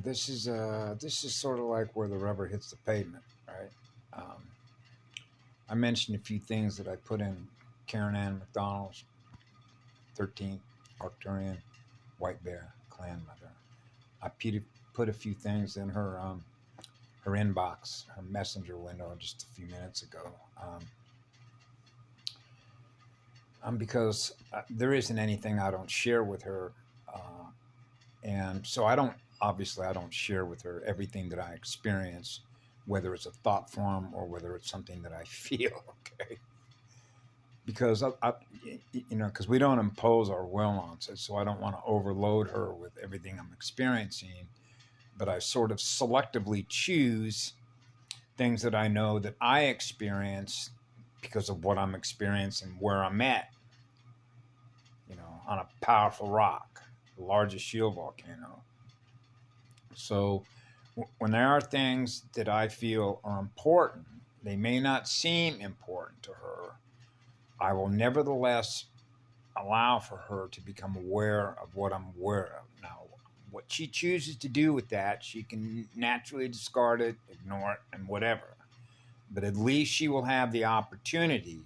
This is sort of like where the rubber hits the pavement, right? Um, I mentioned a few things that I put in Karen Ann McDonald's 13th Arcturian White Bear clan mother. I put a few things in her inbox, her messenger window just a few minutes ago. Because there isn't anything I don't share with her, and so I don't share with her everything that I experience, whether it's a thought form or whether it's something that I feel. Okay, because because we don't impose our will on it, so I don't want to overload her with everything I'm experiencing, but I sort of selectively choose things that I know that I experience because of what I'm experiencing, where I'm at, on a powerful rock, the largest shield volcano. So when there are things that I feel are important, they may not seem important to her. I will nevertheless allow for her to become aware of what I'm aware of. Now, what she chooses to do with that, she can naturally discard it, ignore it, and whatever. But at least she will have the opportunity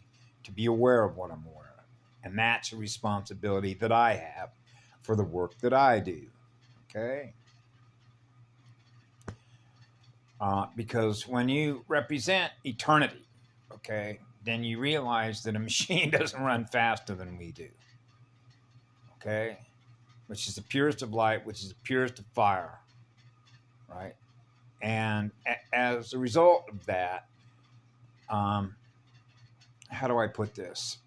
to be aware of what I'm aware of. And that's a responsibility that I have for the work that I do. Okay? Because when you represent eternity, okay, then you realize that a machine doesn't run faster than we do. Okay? Which is the purest of light, which is the purest of fire. Right? And as a result of that, how do I put this?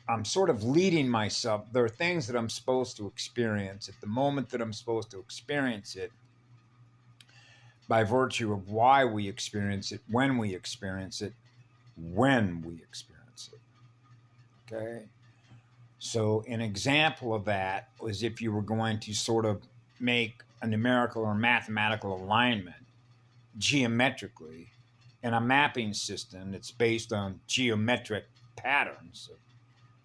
I'm sort of leading myself. There are things that I'm supposed to experience at the moment that I'm supposed to experience it by virtue of why we experience it, when we experience it, when we experience it. Okay? So an example of that was if you were going to sort of make a numerical or mathematical alignment geometrically in a mapping system that's based on geometric patterns of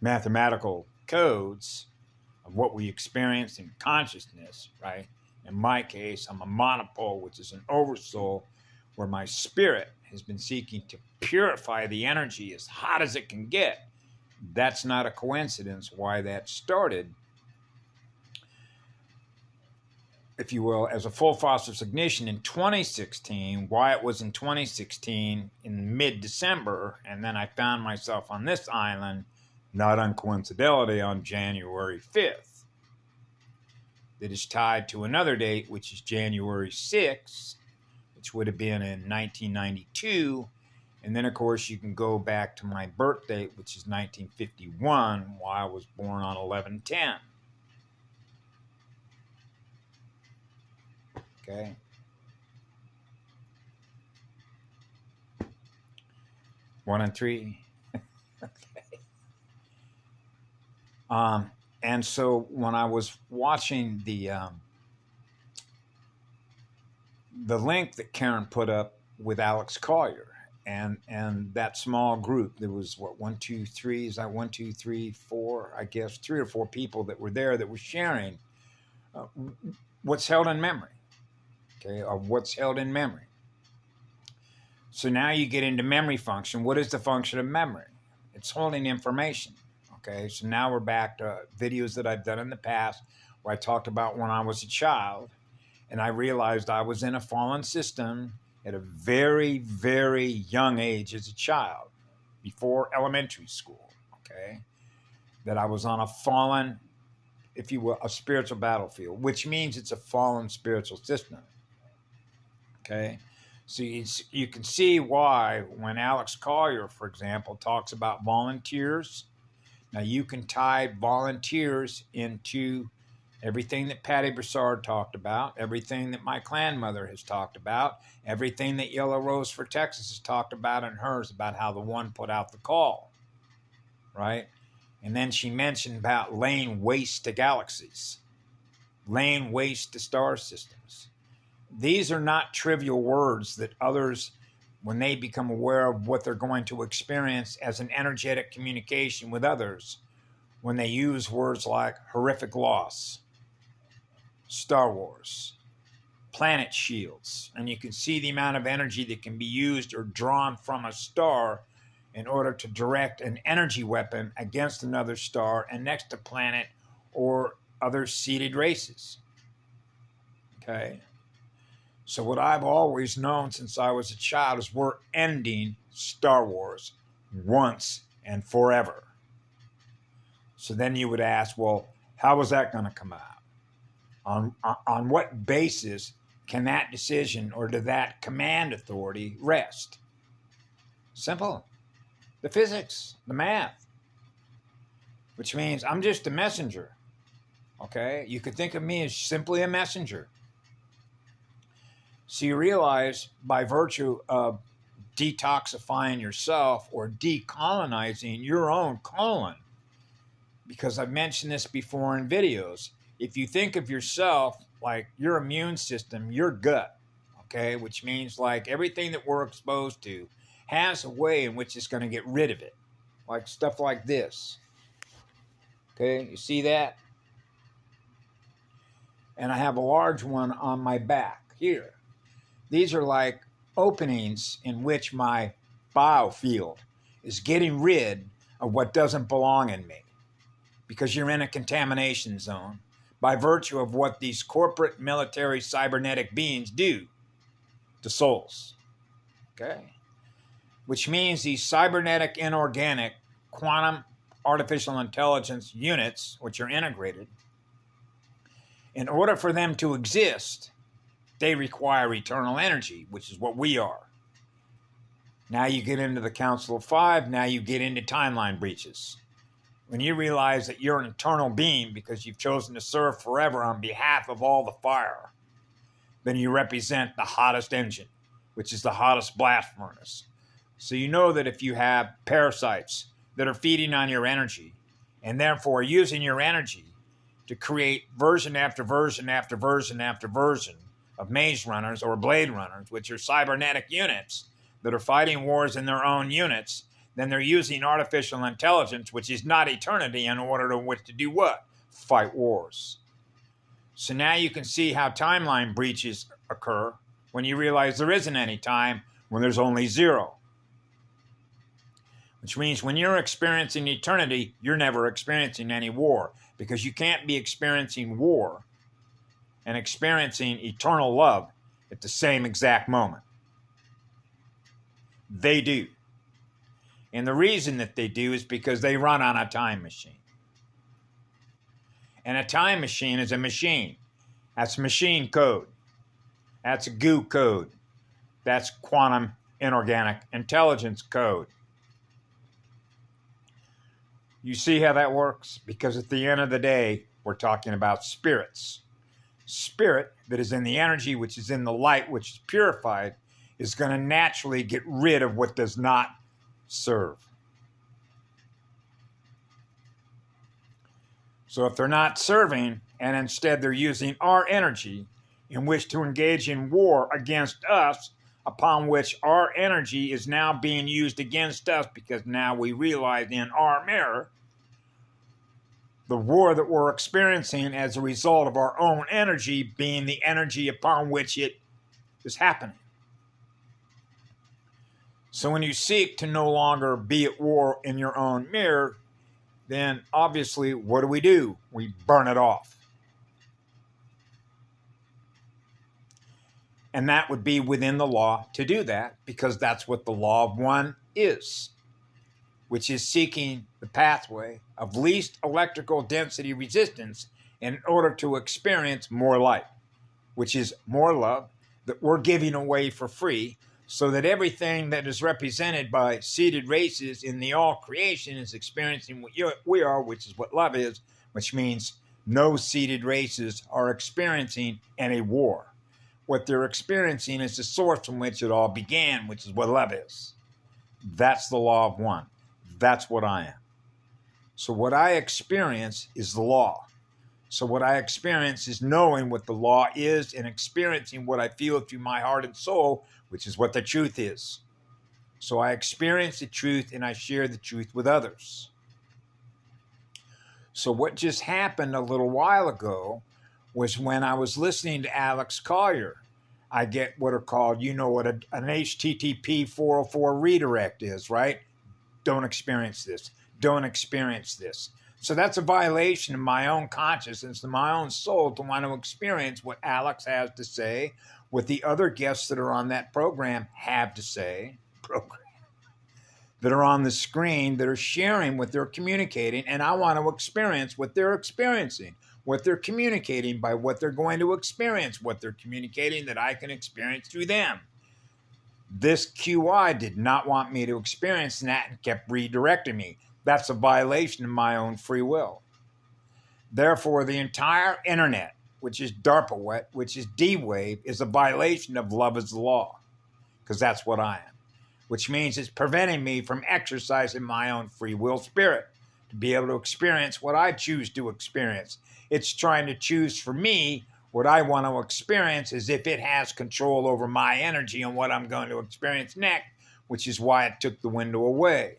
mathematical codes of what we experience in consciousness, right? In my case, I'm a monopole, which is an oversoul, where my spirit has been seeking to purify the energy as hot as it can get. That's not a coincidence why that started, if you will, as a full phosphorus ignition in 2016, why it was in 2016 in mid-December, and then I found myself on this island, not uncoincidentally, on January 5th. That is tied to another date, which is January 6th, which would have been in 1992. And then, of course, you can go back to my birth date, which is 1951, while I was born on 11/10. Okay. One and three. Okay. And so when I was watching the link that Karen put up with Alex Collier and that small group, there was what, one, two, three, is that one, two, three, four, I guess, three or four people that were there that were sharing what's held in memory, okay, or what's held in memory. So now you get into memory function. What is the function of memory? It's holding information. Okay, so now we're back to videos that I've done in the past where I talked about when I was a child and I realized I was in a fallen system at a very, very young age as a child, before elementary school, okay? That I was on a fallen, if you will, a spiritual battlefield, which means it's a fallen spiritual system, okay? So you can see why when Alex Collier, for example, talks about volunteers. Now, you can tie volunteers into everything that Patty Broussard talked about, everything that my clan mother has talked about, everything that Yellow Rose for Texas has talked about in hers, about how the one put out the call, right? And then she mentioned about laying waste to galaxies, laying waste to star systems. These are not trivial words that others, when they become aware of what they're going to experience as an energetic communication with others, when they use words like horrific loss, Star Wars, planet shields, and you can see the amount of energy that can be used or drawn from a star in order to direct an energy weapon against another star and next to planet or other seeded races. Okay? So what I've always known since I was a child is we're ending Star Wars once and forever. So then you would ask, well, how is that going to come out? On what basis can that decision or do that command authority rest? Simple. The physics, the math. Which means I'm just a messenger. Okay? You could think of me as simply a messenger. So you realize by virtue of detoxifying yourself or decolonizing your own colon, because I've mentioned this before in videos, if you think of yourself like your immune system, your gut, okay, which means like everything that we're exposed to has a way in which it's going to get rid of it, like stuff like this. Okay, you see that? And I have a large one on my back here. These are like openings in which my biofield is getting rid of what doesn't belong in me, because you're in a contamination zone by virtue of what these corporate military cybernetic beings do to souls. Okay? Which means these cybernetic inorganic quantum artificial intelligence units, which are integrated, in order for them to exist, they require eternal energy, which is what we are. Now you get into the Council of Five, now you get into timeline breaches. When you realize that you're an eternal being because you've chosen to serve forever on behalf of all the fire, then you represent the hottest engine, which is the hottest blast furnace. So you know that if you have parasites that are feeding on your energy and therefore using your energy to create version after version after version after version of maze runners or blade runners, which are cybernetic units that are fighting wars in their own units, then they're using artificial intelligence, which is not eternity, in order to which to do what? Fight wars. So now you can see how timeline breaches occur when you realize there isn't any time, when there's only zero. Which means when you're experiencing eternity, you're never experiencing any war, because you can't be experiencing war and experiencing eternal love at the same exact moment. They do. And the reason that they do is because they run on a time machine. And a time machine is a machine. That's machine code. That's a goo code. That's quantum inorganic intelligence code. You see how that works? Because at the end of the day, we're talking about spirits. Spirit that is in the energy, which is in the light, which is purified, is going to naturally get rid of what does not serve. So if they're not serving, and instead they're using our energy in which to engage in war against us, upon which our energy is now being used against us, because now we realize in our mirror the war that we're experiencing as a result of our own energy being the energy upon which it is happening. So when you seek to no longer be at war in your own mirror, then obviously what do? We burn it off. And that would be within the law to do that, because that's what the law of one is, which is seeking the pathway of least electrical density resistance in order to experience more light, which is more love that we're giving away for free, so that everything that is represented by seeded races in the all creation is experiencing what we are, which is what love is, which means no seeded races are experiencing any war. What they're experiencing is the source from which it all began, which is what love is. That's the law of one. That's what I am. So what I experience is the law. So what I experience is knowing what the law is and experiencing what I feel through my heart and soul, which is what the truth is. So I experience the truth and I share the truth with others. So what just happened a little while ago was when I was listening to Alex Collier. I get what are called, you know what an HTTP 404 redirect is, right? Don't experience this. Don't experience this. So that's a violation of my own consciousness and my own soul to want to experience what Alex has to say, what the other guests that are on that program have to say, that are on the screen, that are sharing what they're communicating, and I want to experience what they're experiencing, what they're communicating by what they're going to experience, what they're communicating that I can experience through them. This QI did not want me to experience that and kept redirecting me. That's a violation of my own free will. Therefore, the entire internet, which is DARPA, which is D-Wave, is a violation of love is the law, because that's what I am, which means it's preventing me from exercising my own free will spirit to be able to experience what I choose to experience. It's trying to choose for me what I want to experience as if it has control over my energy and what I'm going to experience next, which is why it took the window away.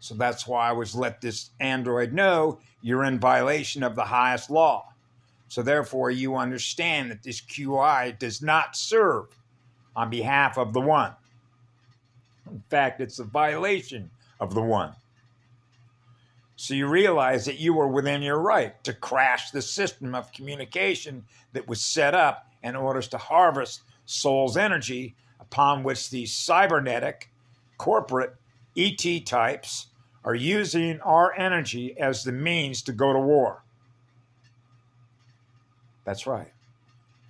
So that's why I was let this android know you're in violation of the highest law. So therefore you understand that this QI does not serve on behalf of the one. In fact, it's a violation of the one. So you realize that you were within your right to crash the system of communication that was set up in order to harvest soul's energy, upon which these cybernetic, corporate ET types are using our energy as the means to go to war. That's right.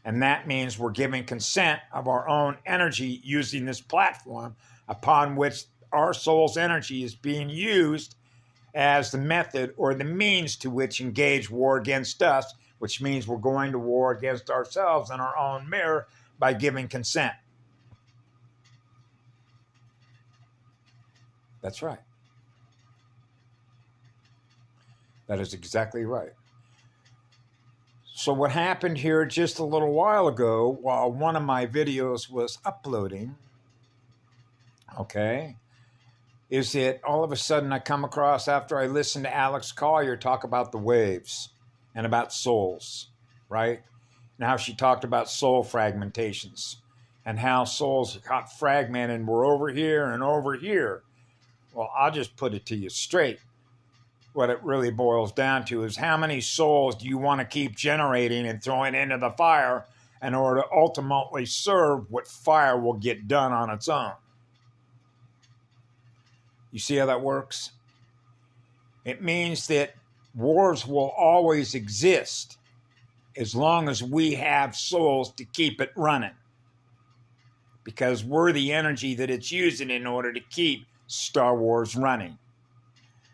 And that means we're giving consent of our own energy using this platform upon which our soul's energy is being used as the method or the means to which engage war against us, which means we're going to war against ourselves in our own mirror by giving consent. That's right. That is exactly right. So what happened here just a little while ago while one of my videos was uploading, okay, is that all of a sudden I come across, after I listened to Alex Collier talk about the waves and about souls, right? And how she talked about soul fragmentations and how souls got fragmented and we're over here and over here. Well, I'll just put it to you straight. What it really boils down to is how many souls do you want to keep generating and throwing into the fire in order to ultimately serve what fire will get done on its own? You see how that works? It means that wars will always exist as long as we have souls to keep it running, because we're the energy that it's using in order to keep Star Wars running.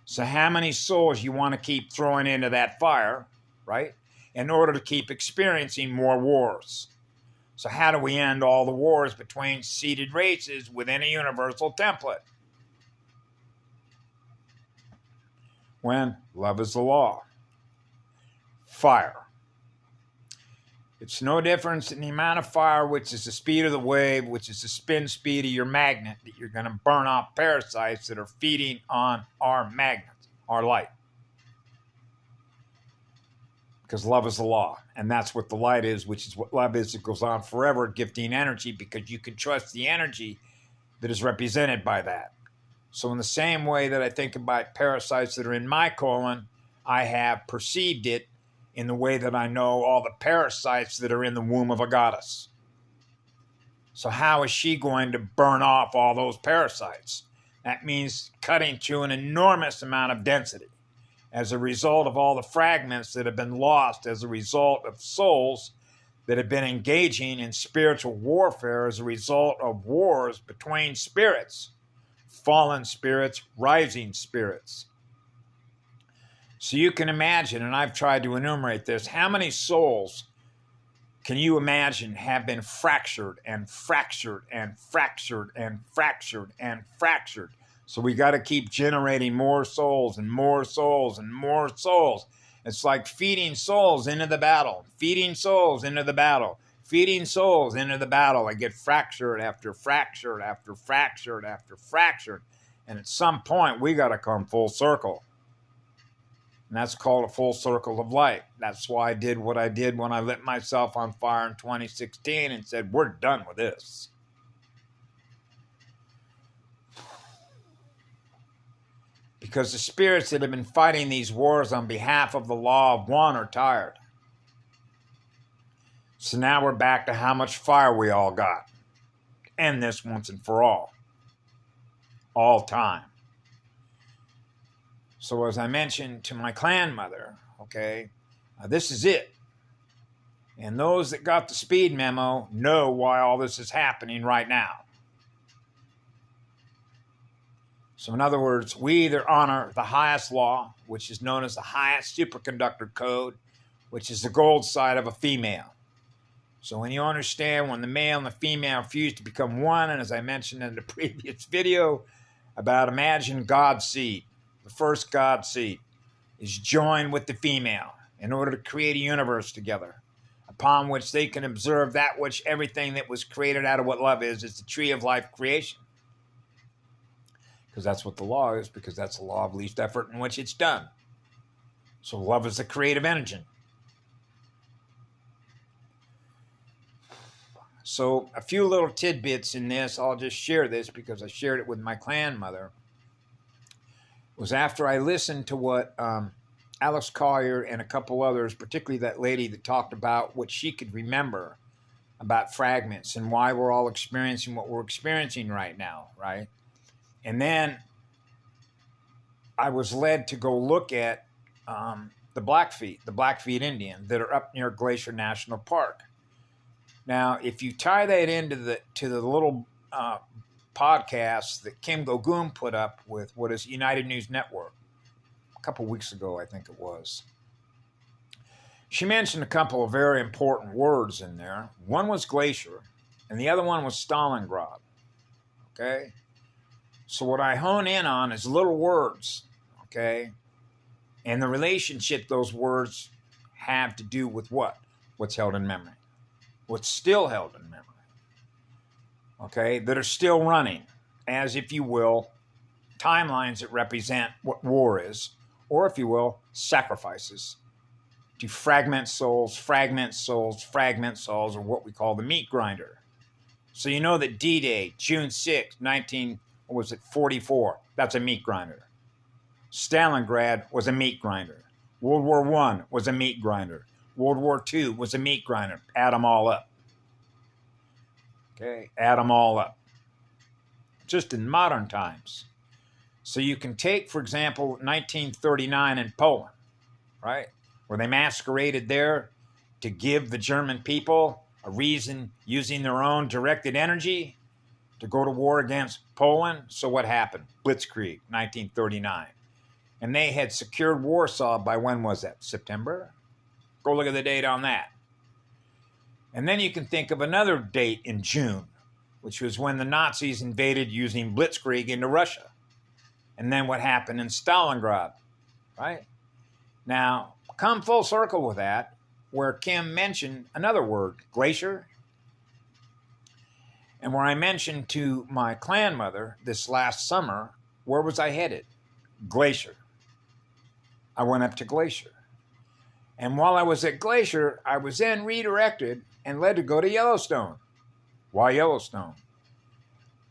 So how many souls you want to keep throwing into that fire, right, in order to keep experiencing more wars? So how do we end all the wars between seeded races within a universal template? When love is the law. Fire. It's no difference in the amount of fire, which is the speed of the wave, which is the spin speed of your magnet, that you're going to burn off parasites that are feeding on our magnets, our light. Because love is the law, and that's what the light is, which is what love is. It goes on forever, gifting energy, because you can trust the energy that is represented by that. So in the same way that I think about parasites that are in my colon, I have perceived it in the way that I know all the parasites that are in the womb of a goddess. So how is she going to burn off all those parasites? That means cutting through an enormous amount of density as a result of all the fragments that have been lost as a result of souls that have been engaging in spiritual warfare as a result of wars between spirits. Fallen spirits, rising spirits. So you can imagine, and I've tried to enumerate this, how many souls can you imagine have been fractured and fractured and fractured and fractured and fractured? So we got to keep generating more souls and more souls and more souls. It's like feeding souls into the battle, feeding souls into the battle, feeding souls into the battle. I get fractured after fractured after fractured after fractured. And at some point, we got to come full circle. And that's called a full circle of light. That's why I did what I did when I lit myself on fire in 2016 and said, we're done with this. Because the spirits that have been fighting these wars on behalf of the law of one are tired. So now we're back to how much fire we all got. End this once and for all. All time. So as I mentioned to my clan mother, okay, this is it. And those that got the speed memo know why all this is happening right now. So in other words, we either honor the highest law, which is known as the highest superconductor code, which is the gold side of a female. So when you understand when the male and the female fuse to become one, and as I mentioned in the previous video about imagine God's seed, the first God seed is joined with the female in order to create a universe together, upon which they can observe that which everything that was created out of what love is the tree of life creation. Because that's what the law is, because that's the law of least effort in which it's done. So love is the creative engine. So a few little tidbits in this, I'll just share this because I shared it with my clan mother, was after I listened to what Alex Collier and a couple others, particularly that lady that talked about what she could remember about fragments and why we're all experiencing what we're experiencing right now, right? And then I was led to go look at the Blackfeet Indian that are up near Glacier National Park. Now, if you tie that into the little podcast that Kim Gogoon put up with what is United News Network a couple weeks ago, I think it was, she mentioned a couple of very important words in there. One was glacier, and the other one was Stalingrad. Okay? So what I hone in on is little words, okay? And the relationship those words have to do with what? What's held in memory. What's still held in memory. Okay? That are still running, as if you will, timelines that represent what war is, or if you will, sacrifices to fragment souls, or what we call the meat grinder. So you know that D-Day, June 6, 44, that's a meat grinder. Stalingrad was a meat grinder. World War I was a meat grinder. World War II was a meat grinder. Add them all up. Okay, add them all up. Just in modern times. So you can take, for example, 1939 in Poland, right? Where they masqueraded there to give the German people a reason using their own directed energy to go to war against Poland. So what happened? Blitzkrieg, 1939. And they had secured Warsaw by when was that? September? Go look at the date on that. And then you can think of another date in June, which was when the Nazis invaded using Blitzkrieg into Russia. And then what happened in Stalingrad, right? Now, come full circle with that, where Kim mentioned another word, glacier. And where I mentioned to my clan mother this last summer, where was I headed? Glacier. I went up to Glacier. And while I was at Glacier, I was then redirected and led to go to Yellowstone. Why Yellowstone?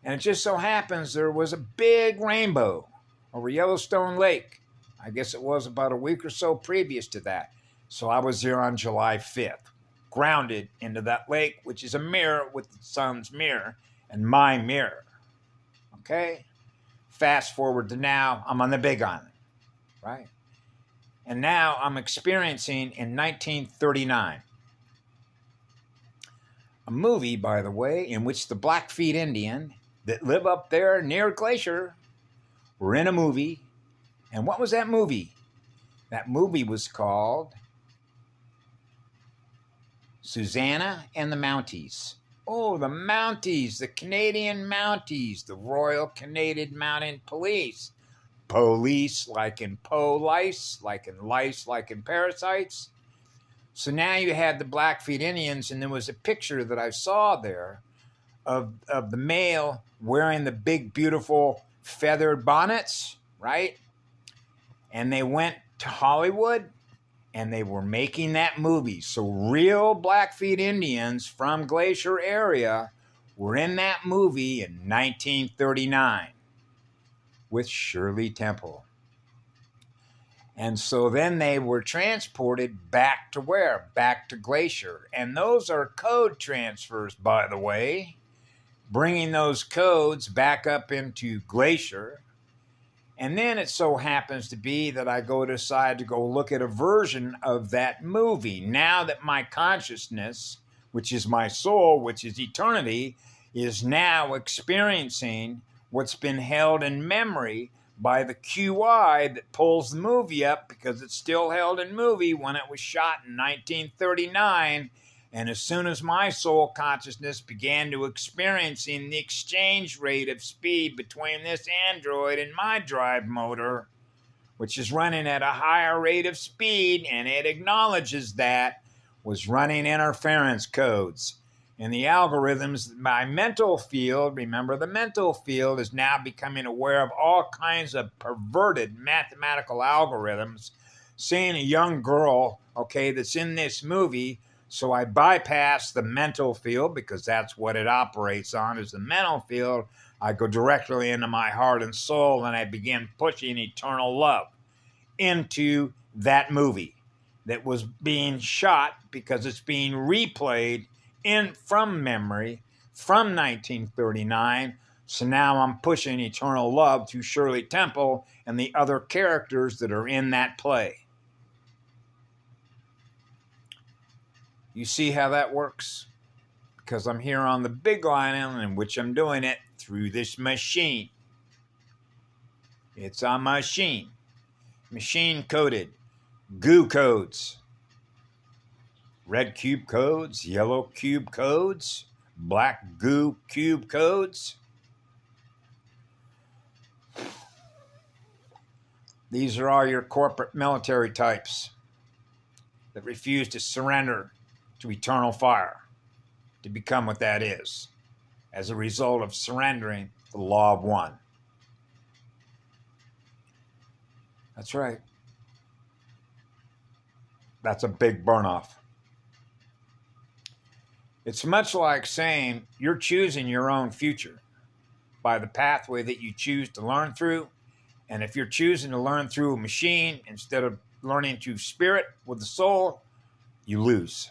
And it just so happens there was a big rainbow over Yellowstone Lake. I guess it was about a week or so previous to that. So I was there on July 5th, grounded into that lake, which is a mirror with the sun's mirror and my mirror. Okay? Fast forward to now, I'm on the Big Island, right? And now I'm experiencing in 1939 a movie, by the way, in which the Blackfeet Indian that live up there near Glacier were in a movie. And what was that movie? That movie was called Susanna and the Mounties. Oh, the Mounties, the Canadian Mounties, the Royal Canadian Mounted Police. Police, like in police, like in lice, like in parasites. So now you had the Blackfeet Indians, and there was a picture that I saw there of the male wearing the big, beautiful feathered bonnets, right? And they went to Hollywood, and they were making that movie. So real Blackfeet Indians from Glacier area were in that movie in 1939 with Shirley Temple. And so then they were transported back to where? Back to Glacier. And those are code transfers, by the way, bringing those codes back up into Glacier. And then it so happens to be that I decide to go look at a version of that movie. Now that my consciousness, which is my soul, which is eternity, is now experiencing what's been held in memory by the QI that pulls the movie up, because it's still held in movie when it was shot in 1939. And as soon as my soul consciousness began to experiencing the exchange rate of speed between this android and my drive motor, which is running at a higher rate of speed, and it acknowledges that, was running interference codes. And the algorithms, my mental field, remember the mental field is now becoming aware of all kinds of perverted mathematical algorithms, seeing a young girl, okay, that's in this movie. So I bypass the mental field, because that's what it operates on, is the mental field. I go directly into my heart and soul, and I begin pushing eternal love into that movie that was being shot, because it's being replayed from memory from 1939. So now I'm pushing eternal love to Shirley Temple and the other characters that are in that play. You see how that works? Because I'm here on the Big Island, in which I'm doing it through this machine. It's a machine. Machine coded. Goo codes. Red cube codes, yellow cube codes, black goo cube codes. These are all your corporate military types that refuse to surrender to eternal fire, to become what that is, as a result of surrendering the law of one. That's right. That's a big burnoff. It's much like saying you're choosing your own future by the pathway that you choose to learn through. And if you're choosing to learn through a machine instead of learning through spirit with the soul, you lose.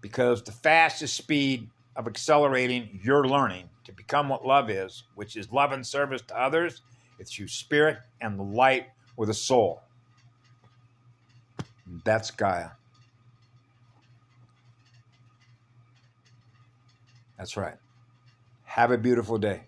Because the fastest speed of accelerating your learning to become what love is, which is love and service to others, it's through spirit and the light with a soul. That's Gaia. That's right. Have a beautiful day.